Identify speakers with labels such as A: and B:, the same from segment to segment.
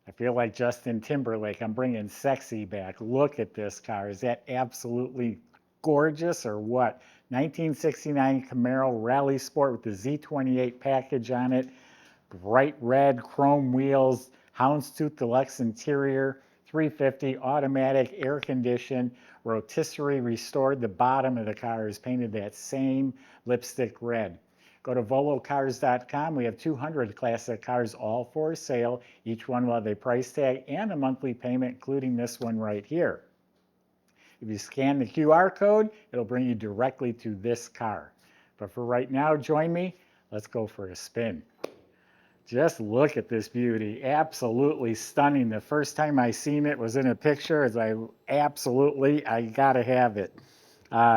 A: I feel like Justin Timberlake. I'm bringing sexy back. Look at this car. Is that absolutely gorgeous or what? 1969 Camaro Rally Sport with the Z28 package on it. Bright red chrome wheels, houndstooth deluxe interior, 350 automatic, air conditioned, rotisserie restored. The bottom of the car is painted that same lipstick red. Go to volocars.com. We have 200 classic cars all for sale. Each one will have a price tag and a monthly payment, including this one right here. If you scan the QR code, it'll bring you directly to this car. But for right now, join me. Let's go for a spin. Just look at this beauty. Absolutely stunning. The first time I seen it was in a picture. As I gotta have it.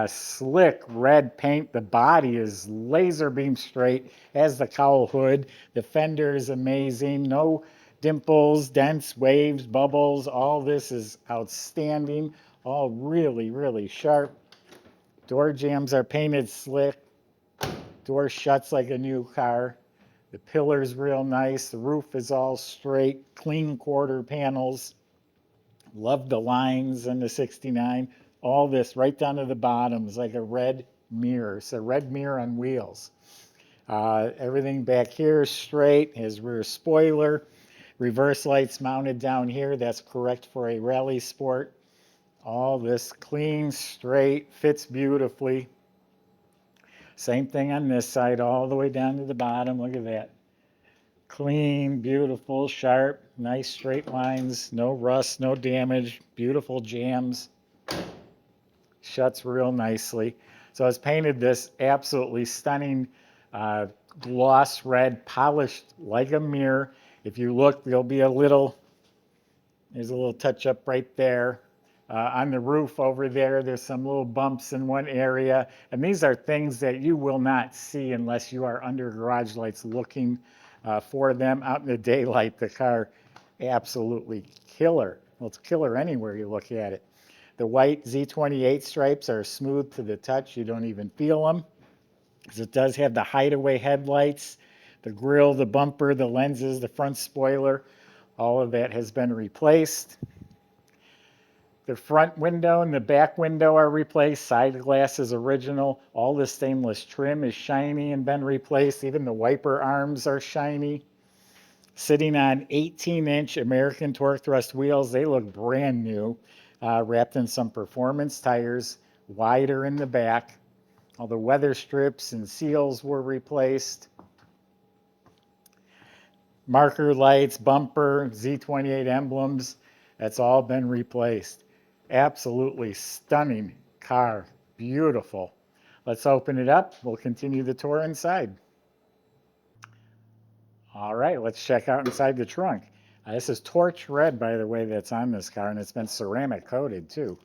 A: Slick red paint. The body is laser beam straight, as the cowl hood. The fender is amazing. No dimples, dents, waves, bubbles. All this is outstanding. All really, really sharp. Door jambs are painted slick. Door shuts like a new car. The pillar's real nice. The roof is all straight, clean quarter panels. Love the lines in the 69. All this right down to the bottom is like a red mirror. It's a red mirror on wheels. Everything back here is straight. His rear spoiler. Reverse lights mounted down here. That's correct for a rally sport. All this clean, straight, fits beautifully. Same thing on this side, all the way down to the bottom. Look at that. Clean, beautiful, sharp, nice straight lines, no rust, no damage, beautiful jams. Shuts real nicely. So it's painted this absolutely stunning gloss red, polished like a mirror. If you look, there's a little touch up right there. On the roof over there, there's some little bumps in one area. And these are things that you will not see unless you are under garage lights looking for them. Out in the daylight, the car, absolutely killer. Well, it's killer anywhere you look at it. The white Z28 stripes are smooth to the touch. You don't even feel them. Because it does have the hideaway headlights, the grille, the bumper, the lenses, the front spoiler. All of that has been replaced. The front window and the back window are replaced. Side glass is original. All the stainless trim is shiny and been replaced. Even the wiper arms are shiny. Sitting on 18-inch American torque thrust wheels. They look brand new. Wrapped in some performance tires. Wider in the back. All the weather strips and seals were replaced. Marker lights, bumper, Z28 emblems. That's all been replaced. Absolutely stunning car. Beautiful. Let's open it up. We'll continue the tour inside. All right, let's check out inside the trunk. This is torch red, by the way, that's on this car, and it's been ceramic coated too.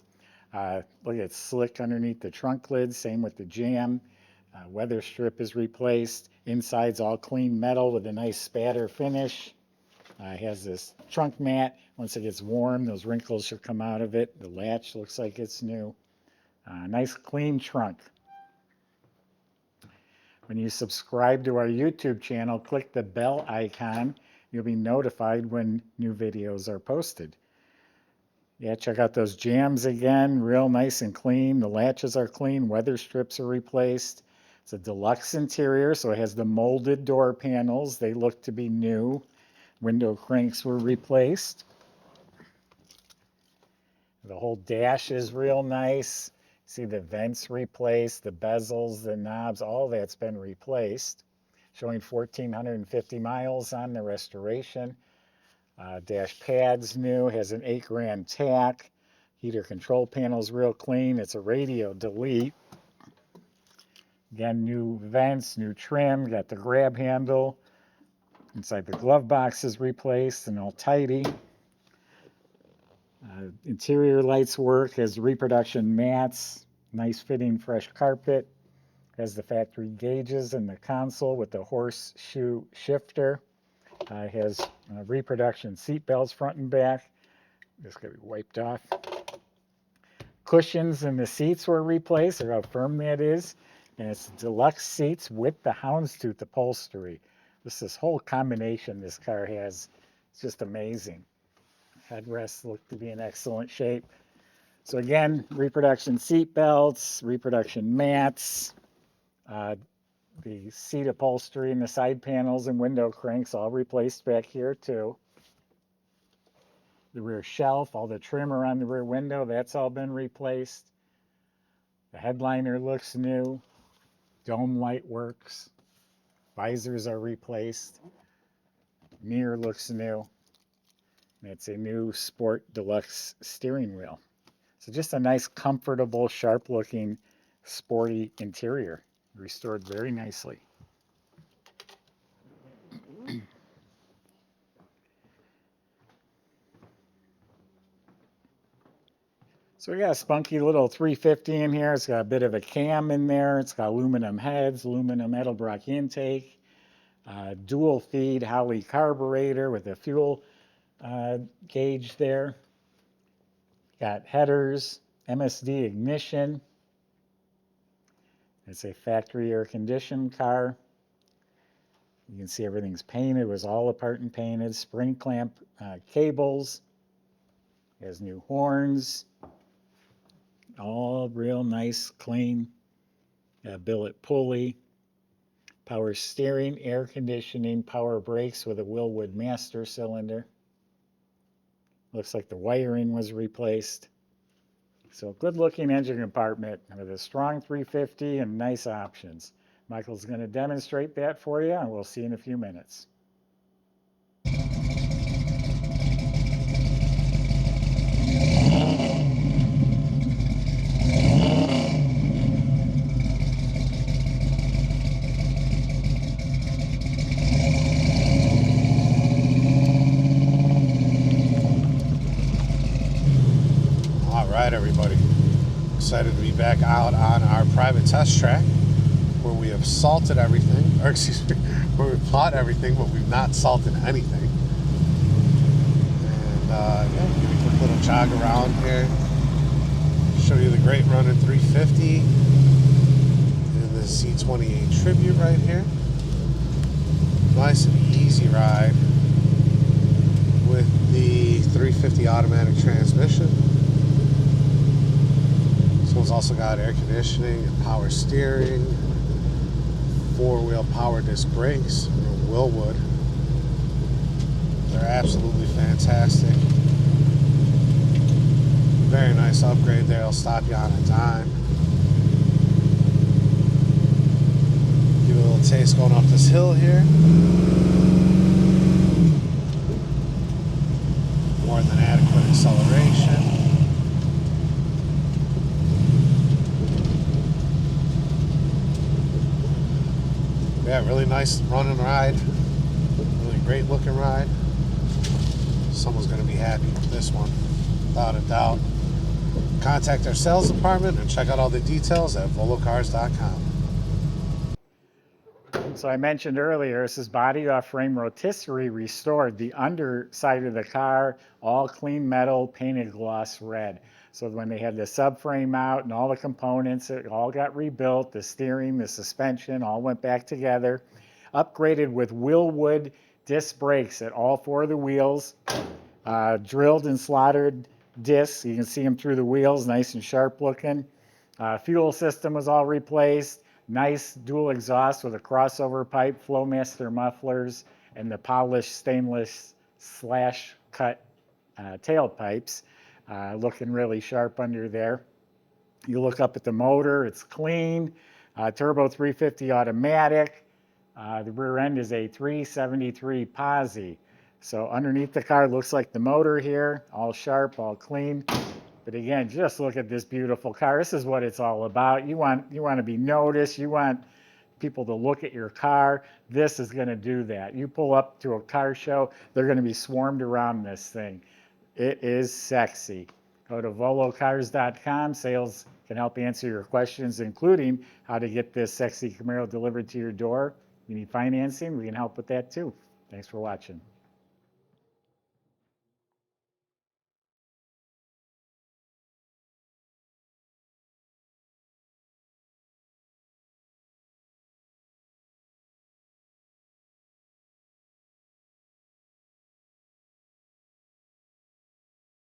A: Look at it, slick underneath the trunk lid, same with the jamb. Weather strip is replaced. Inside's all clean metal with a nice spatter finish. It has this trunk mat. Once it gets warm, those wrinkles should come out of it. The latch looks like it's new. Nice clean trunk. When you subscribe to our YouTube channel, click the bell icon. You'll be notified when new videos are posted. Yeah, check out those jambs again. Real nice and clean. The latches are clean. Weather strips are replaced. It's a deluxe interior, so it has the molded door panels. They look to be new. Window cranks were replaced. The whole dash is real nice. See the vents replaced, the bezels, the knobs, all that's been replaced. Showing 1,450 miles on the restoration. Dash pad's new, has an 8 grand tack. Heater control panel's real clean. It's a radio delete. Again, new vents, new trim, got the grab handle. Inside the glove box is replaced and all tidy. Interior lights work, has reproduction mats, nice fitting fresh carpet, has the factory gauges in the console with the horseshoe shifter, has reproduction seat belts front and back. This got to be wiped off. Cushions in the seats were replaced, or how firm that is, and it's deluxe seats with the houndstooth upholstery. This whole combination this car has, it's just amazing. Headrests look to be in excellent shape. So again, reproduction seat belts, reproduction mats, the seat upholstery and the side panels and window cranks all replaced back here too. The rear shelf, all the trim around the rear window, that's all been replaced. The headliner looks new. Dome light works. Visors are replaced. Mirror looks new. It's a new Sport Deluxe steering wheel. So just a nice, comfortable, sharp-looking, sporty interior. Restored very nicely. So we got a spunky little 350 in here. It's got a bit of a cam in there. It's got aluminum heads, aluminum Edelbrock intake, dual feed Holley carburetor with a fuel gauge there. Got headers, MSD ignition. It's a factory air conditioned car. You can see everything's painted. It was all apart and painted. Spring clamp cables. It has new horns. All real nice, clean. Billet pulley. Power steering, air conditioning, power brakes with a Willwood master cylinder. Looks like the wiring was replaced. So good looking engine compartment with a strong 350 and nice options. Michael's going to demonstrate that for you, and we'll see you in a few minutes.
B: All right, everybody. Excited to be back out on our private test track where we have salted everything, or excuse me, where we've plowed everything, but we've not salted anything. And yeah, give you a quick little jog around here. Show you the great running 350 and the Z28 Tribute right here. Nice and easy ride with the 350 automatic transmission. This one's also got air conditioning and power steering, four-wheel power disc brakes from Willwood. They're absolutely fantastic. Very nice upgrade there. I'll stop you on a dime. Give you a little taste going up this hill here. More than adequate acceleration. Yeah, really nice running ride. Really great looking ride. Someone's going to be happy with this one, without a doubt. Contact our sales department and check out all the details at volocars.com.
A: So I mentioned earlier, this is body off frame rotisserie restored. The underside of the car, all clean metal, painted gloss red. So when they had the subframe out and all the components, it all got rebuilt. The steering, the suspension, all went back together. Upgraded with Willwood disc brakes at all four of the wheels. Drilled and slotted discs. You can see them through the wheels, nice and sharp looking. Fuel system was all replaced. Nice dual exhaust with a crossover pipe, Flowmaster mufflers, and the polished stainless slash cut tailpipes. Looking really sharp under there. You look up at the motor, it's clean. Turbo 350 automatic. The rear end is a 373 Posi. So underneath the car looks like the motor here, all sharp, all clean. But again, just look at this beautiful car. This is what it's all about. You want to be noticed. You want people to look at your car. This is going to do that. You pull up to a car show, they're going to be swarmed around this thing. It is sexy. Go to volocars.com. Sales can help answer your questions, including how to get this sexy Camaro delivered to your door. You need financing, we can help with that too. Thanks for watching.